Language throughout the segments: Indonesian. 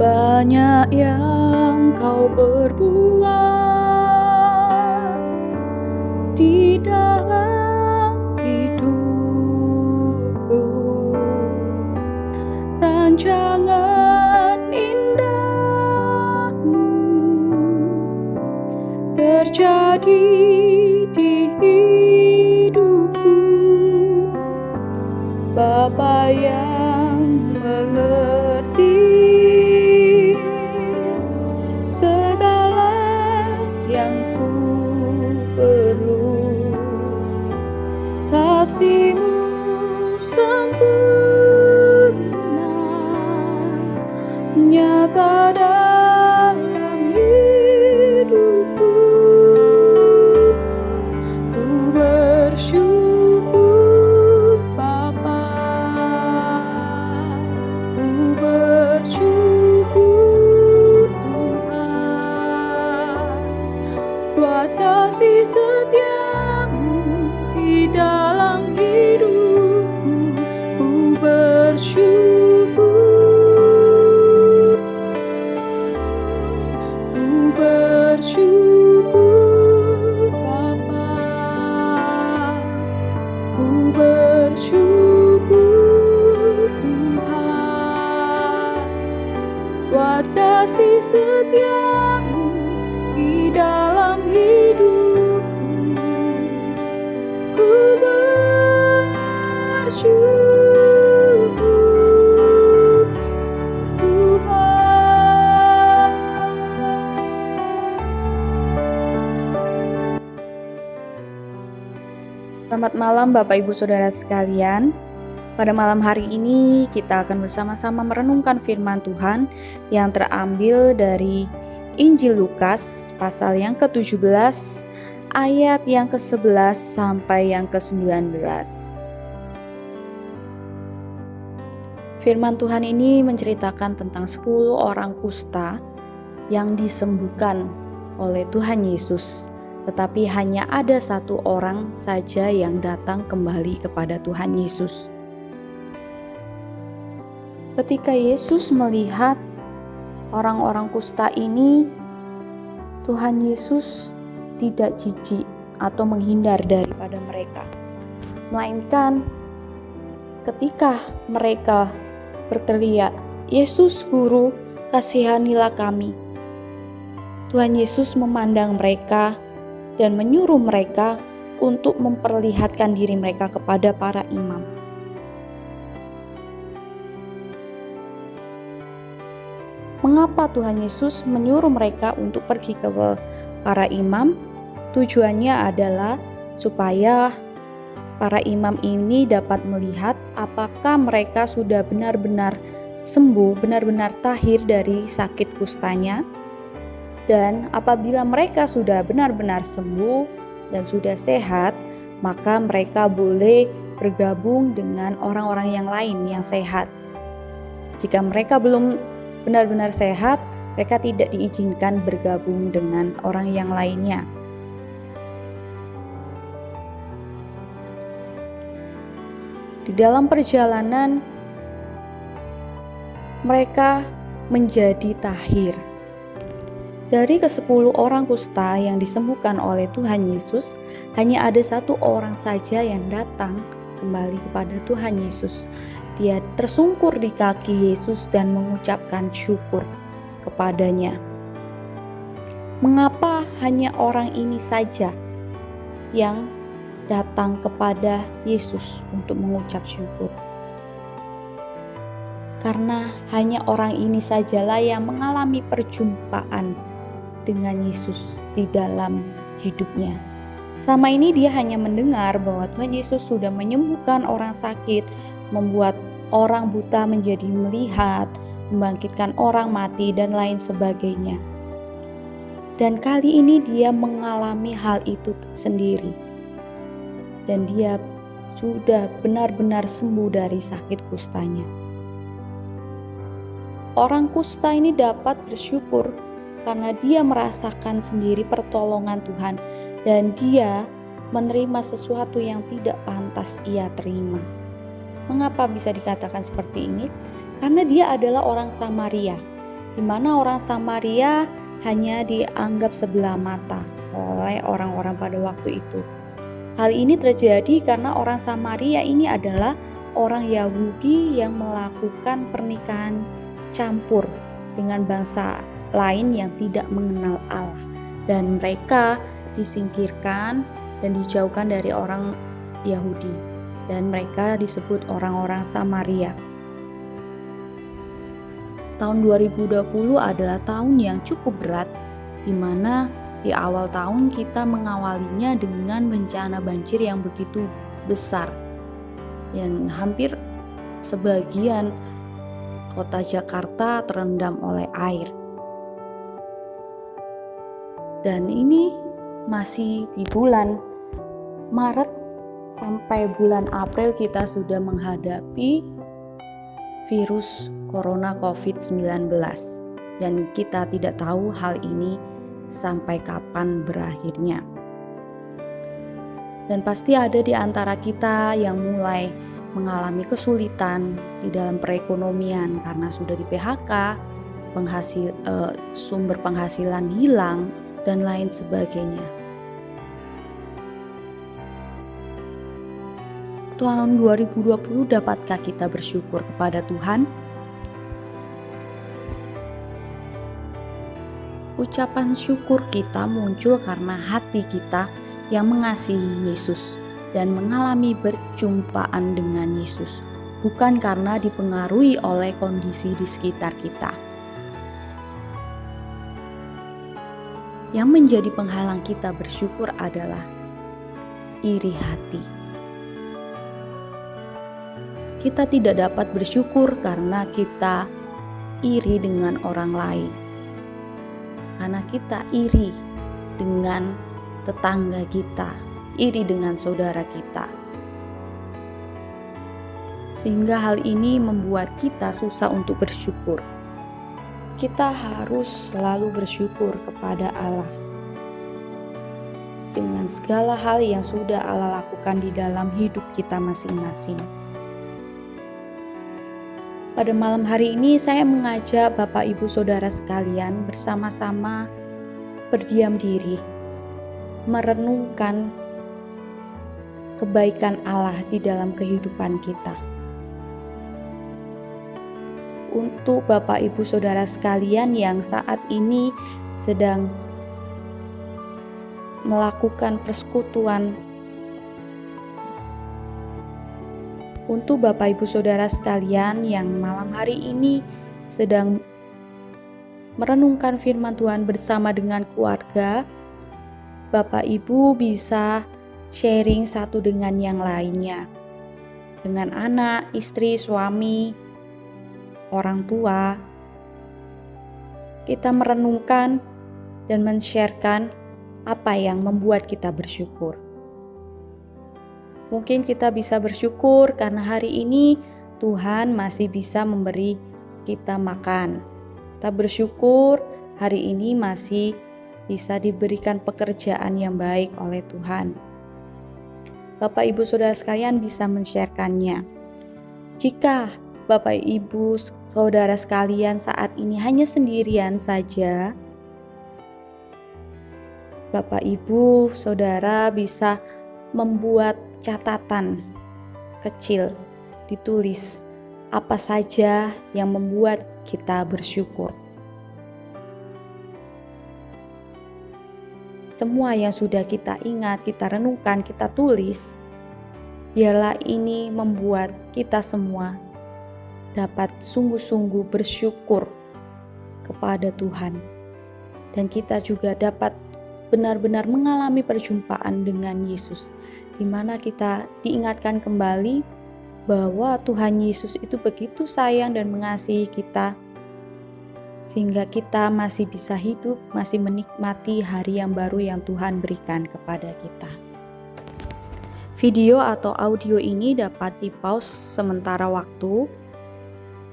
Banyak yang kau perbuat di dalam hidupku, rancangan indahmu terjadi di hidupku. Bapa yang mengerti segala yang ku perlu, kasih-Mu sempurna nyata dalam hidupku. Ku bersyukur Bapa, ku bersyukur Tuhan, buat kasih setia-Mu di dalam hidupku. Ku bersyukur, ku bersyukur Bapa, ku bersyukur Tuhan, buat kasih setia-Mu di dalam hidupku. Ku bersyukur Tuhan. Selamat malam Bapak Ibu Saudara sekalian. Pada malam hari ini kita akan bersama-sama merenungkan firman Tuhan yang terambil dari Injil Lukas pasal yang ke-17 ayat yang ke-11 sampai yang ke-19. Firman Tuhan ini menceritakan tentang 10 orang kusta yang disembuhkan oleh Tuhan Yesus, tetapi hanya ada 1 orang saja yang datang kembali kepada Tuhan Yesus. Ketika Yesus melihat orang-orang kusta ini, Tuhan Yesus tidak jijik atau menghindar daripada mereka, melainkan ketika mereka berteriak, "Yesus Guru, kasihanilah kami," Tuhan Yesus memandang mereka dan menyuruh mereka untuk memperlihatkan diri mereka kepada para imam. Mengapa Tuhan Yesus menyuruh mereka untuk pergi ke para imam? Tujuannya adalah supaya para imam ini dapat melihat apakah mereka sudah benar-benar sembuh, benar-benar tahir dari sakit kustanya. Dan apabila mereka sudah benar-benar sembuh dan sudah sehat, maka mereka boleh bergabung dengan orang-orang yang lain yang sehat. Jika mereka belum benar-benar sehat, mereka tidak diizinkan bergabung dengan orang yang lainnya. Di dalam perjalanan, mereka menjadi tahir. Dari ke-10 orang kusta yang disembuhkan oleh Tuhan Yesus, hanya ada 1 orang saja yang datang kembali kepada Tuhan Yesus. Dia tersungkur di kaki Yesus dan mengucapkan syukur kepadanya. Mengapa hanya orang ini saja yang datang kepada Yesus untuk mengucap syukur? Karena hanya orang ini sajalah yang mengalami perjumpaan dengan Yesus di dalam hidupnya. Selama ini dia hanya mendengar bahwa Tuhan Yesus sudah menyembuhkan orang sakit, membuat orang buta menjadi melihat, membangkitkan orang mati, dan lain sebagainya. Dan kali ini dia mengalami hal itu sendiri. Dan dia sudah benar-benar sembuh dari sakit kustanya. Orang kusta ini dapat bersyukur karena dia merasakan sendiri pertolongan Tuhan dan dia menerima sesuatu yang tidak pantas ia terima. Mengapa bisa dikatakan seperti ini? Karena dia adalah orang Samaria di mana orang Samaria hanya dianggap sebelah mata oleh orang-orang pada waktu itu. Hal ini terjadi karena orang Samaria ini adalah orang Yahudi yang melakukan pernikahan campur dengan bangsa lain yang tidak mengenal Allah, dan mereka disingkirkan dan dijauhkan dari orang Yahudi, dan mereka disebut orang-orang Samaria. Tahun 2020 adalah tahun yang cukup berat, di mana di awal tahun kita mengawalinya dengan bencana banjir yang begitu besar, yang hampir sebagian kota Jakarta terendam oleh air. Dan ini masih di bulan Maret sampai bulan April kita sudah menghadapi virus Corona COVID-19, dan kita tidak tahu hal ini sampai kapan berakhirnya. Dan pasti ada di antara kita yang mulai mengalami kesulitan di dalam perekonomian karena sudah di PHK, sumber penghasilan hilang, dan lain sebagainya. Tahun 2020 dapatkah kita bersyukur kepada Tuhan? Ucapan syukur kita muncul karena hati kita yang mengasihi Yesus dan mengalami berjumpaan dengan Yesus, bukan karena dipengaruhi oleh kondisi di sekitar kita. Yang menjadi penghalang kita bersyukur adalah iri hati. Kita tidak dapat bersyukur karena kita iri dengan orang lain, karena kita iri dengan tetangga kita, iri dengan saudara kita, sehingga hal ini membuat kita susah untuk bersyukur. Kita harus selalu bersyukur kepada Allah dengan segala hal yang sudah Allah lakukan di dalam hidup kita masing-masing. Pada malam hari ini saya mengajak Bapak Ibu Saudara sekalian bersama-sama berdiam diri, merenungkan kebaikan Allah di dalam kehidupan kita. Untuk Bapak Ibu Saudara sekalian yang saat ini sedang melakukan persekutuan, untuk Bapak Ibu Saudara sekalian yang malam hari ini sedang merenungkan firman Tuhan bersama dengan keluarga, Bapak Ibu bisa sharing satu dengan yang lainnya, dengan anak, istri, suami, orang tua. Kita merenungkan dan men-sharekan apa yang membuat kita bersyukur. Mungkin kita bisa bersyukur karena hari ini Tuhan masih bisa memberi kita makan. Kita bersyukur hari ini masih bisa diberikan pekerjaan yang baik oleh Tuhan. Bapak Ibu Saudara sekalian bisa men-sharekannya. Jika Bapak Ibu Saudara sekalian saat ini hanya sendirian saja, Bapak Ibu Saudara bisa membuat catatan kecil, ditulis apa saja yang membuat kita bersyukur. Semua yang sudah kita ingat, kita renungkan, kita tulis, biarlah ini membuat kita semua dapat sungguh-sungguh bersyukur kepada Tuhan, dan kita juga dapat benar-benar mengalami perjumpaan dengan Yesus, di mana kita diingatkan kembali bahwa Tuhan Yesus itu begitu sayang dan mengasihi kita, sehingga kita masih bisa hidup, masih menikmati hari yang baru yang Tuhan berikan kepada kita. Video atau audio ini dapat di-pause sementara waktu,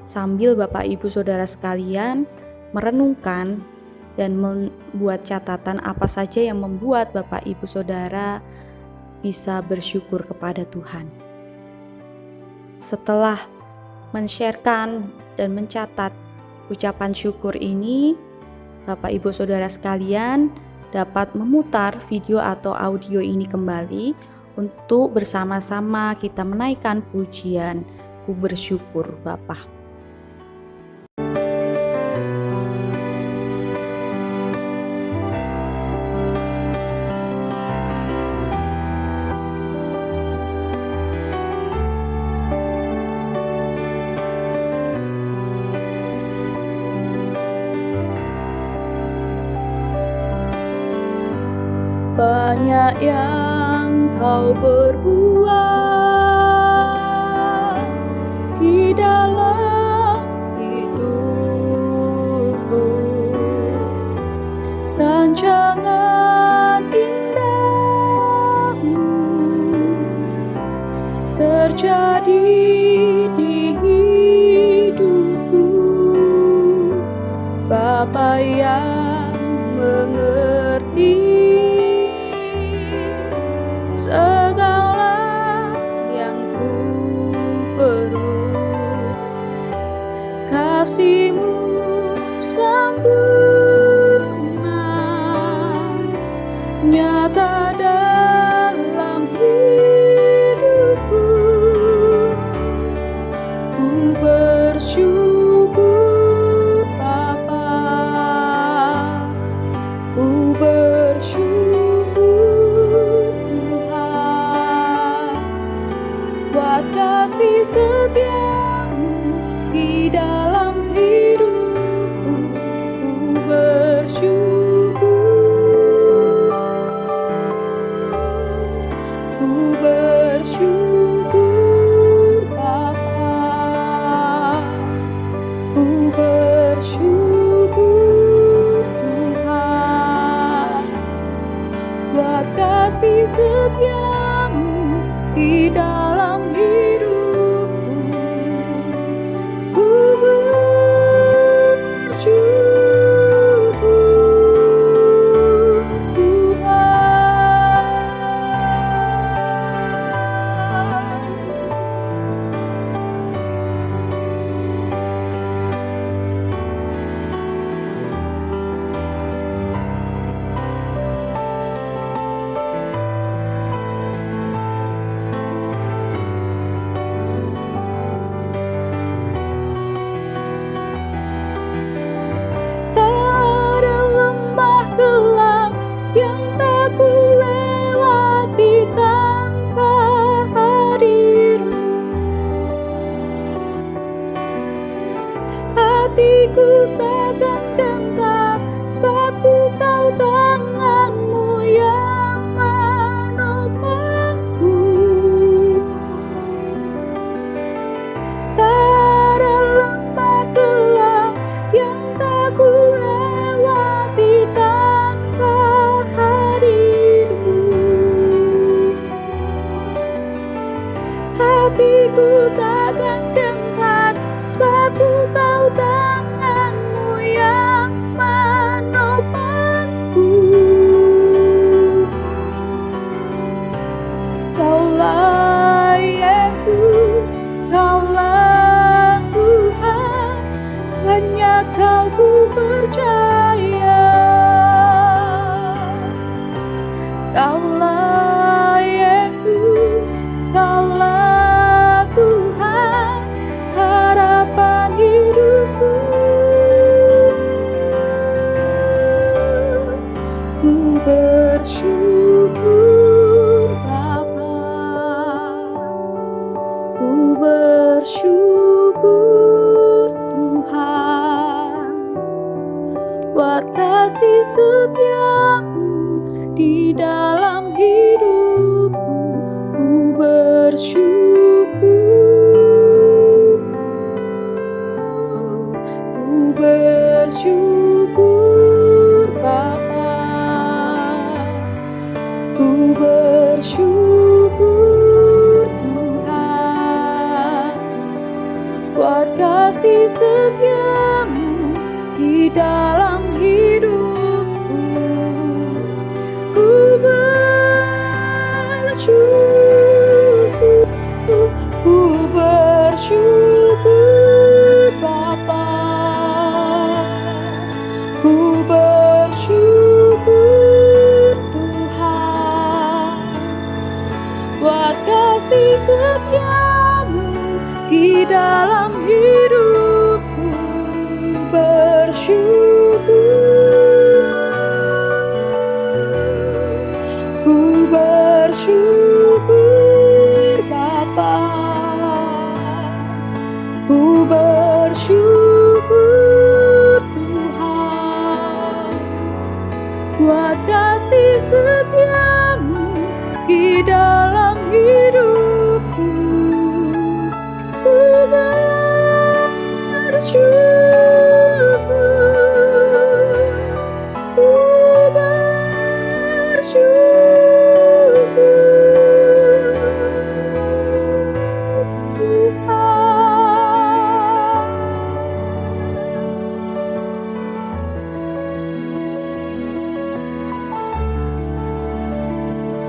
sambil Bapak Ibu Saudara sekalian merenungkan dan membuat catatan apa saja yang membuat Bapak Ibu Saudara bisa bersyukur kepada Tuhan. Setelah men-sharekan dan mencatat ucapan syukur ini, Bapak Ibu Saudara sekalian dapat memutar video atau audio ini kembali untuk bersama-sama kita menaikkan pujian, ku bersyukur Bapa. Banyak yang kau berbuat di dalam hidupku, rancangan indahmu terjadi di hidupku, Bapa yang mengerti segala yang ku perlu. Kasih-Mu sempurna nyata dalam hidupku. Ku bersyukur Bapa, ku bersyukur buat kasih setia-Mu di dalam hidupku. Ku bersyukur, ku bersyukur Bapa, ku bersyukur Tuhan buat kasih setia-Mu di dalam hidupku. Ku bersyukur Tuhan. Hatiku takkan gentar, sebab ku tahu tangan-Mu yang menopangku. Tak ada lembah gelap yang tak ku lewati tanpa hadir-Mu. Hatiku takkan gentar, sebab ku tahu tangan-Mu yang menopangku. Kaulah Yesus, Kaulah Tuhan, hanya Kau ku percaya. Kaulah Yesus, Kaulah Tuhan, harapan hidupku. Ku bersyukur Bapa, ku bersyukur Tuhan buat kasih setia-Mu di dalam hidupku. Ku bersyukur, ku bersyukur Bapa, ku bersyukur Tuhan buat kasih setia-Mu di dalam hidupku. Ku bersyukur, ku bersyukur Bapa, Ku bersyukur Tuhan buat kasih setiamu di dalam hidupku. Ku bersyukur Bapa, ku bersyukur Tuhan buat kasih setiamu di dalam hidup.